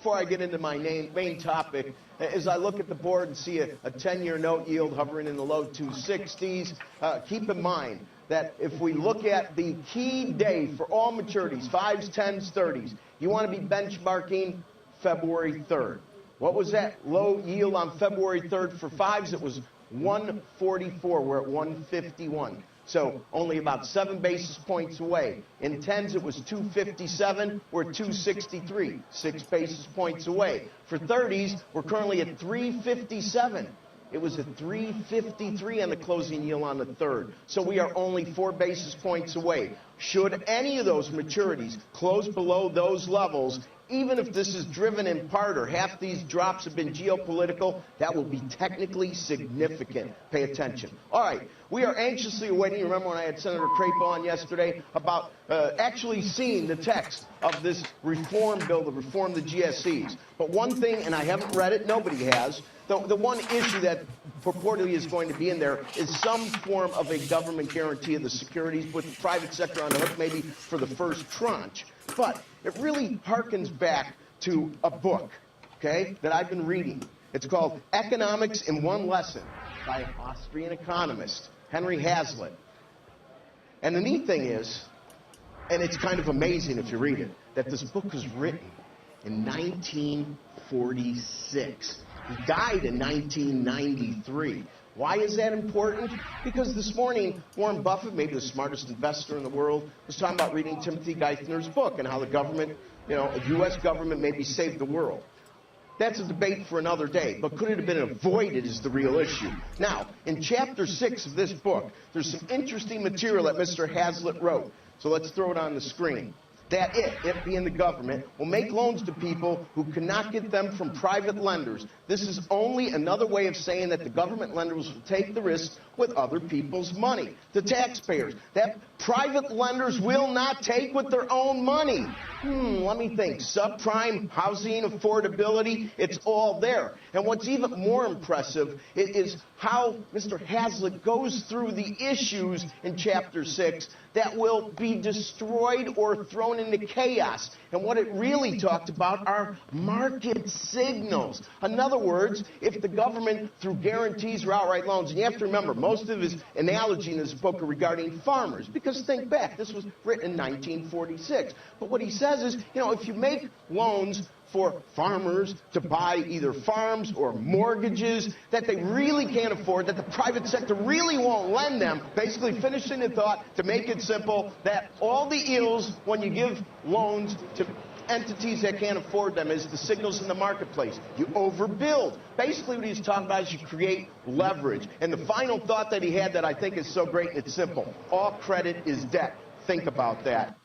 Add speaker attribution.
Speaker 1: before I get into my main topic, as I look at the board and see a 10-year note yield hovering in the low 260s, keep in mind that if we look at the key day for all maturities, 5s, 10s, 30s, you want to be benchmarking February 3rd. What was that low yield on February 3rd for 5s? It was 144. We're at 151. So only about 7 basis points away. In 10s, it was 257. We're at 263, 6 basis points away. For 30s, we're currently at 357. It was at 353 on the closing yield on the 3rd. So we are only 4 basis points away. Should any of those maturities close below those levels, even if this is driven in part or half these drops have been geopolitical, that will be technically significant. Pay attention. All right, we are anxiously awaiting. Remember when I had Senator Crapo on yesterday about actually seeing the text of this reform bill to reform the GSEs. But one thing, and I haven't read it, nobody has, the one issue that purportedly is going to be in there is some form of a government guarantee of the securities with the private sector on the hook maybe for the first tranche. But it really harkens back to a book, okay, that I've been reading. It's called Economics in One Lesson by an Austrian economist, Henry Hazlitt. And the neat thing is, and it's kind of amazing if you read it, that this book was written in 1946. He died in 1993. Why is that important? Because this morning, Warren Buffett, maybe the smartest investor in the world, was talking about reading Timothy Geithner's book and how the government, the U.S. government maybe saved the world. That's a debate for another day, but could it have been avoided is the real issue. Now, in Chapter 6 of this book, there's some interesting material that Mr. Hazlitt wrote. So let's throw it on the screen. That it being the government, will make loans to people who cannot get them from private lenders. This is only another way of saying that the government lenders will take the risk with other people's money, the taxpayers. That private lenders will not take with their own money. Let me think. Subprime housing affordability, it's all there. And what's even more impressive is how Mr. Hazlitt goes through the issues in Chapter 6 that will be destroyed or thrown into chaos. And what it really talked about are market signals. In other words, if the government, through guarantees or outright loans, and you have to remember, most of his analogy in this book are regarding farmers, because think back, this was written in 1946. But what he says is, if you make loans for farmers to buy either farms or mortgages that they really can't afford, that the private sector really won't lend them, basically finishing the thought, to make it simple, that all the ills when you give loans to entities that can't afford them is the signals in the marketplace. You overbuild. Basically what he's talking about is you create leverage. And the final thought that he had that I think is so great and it's simple. All credit is debt. Think about that.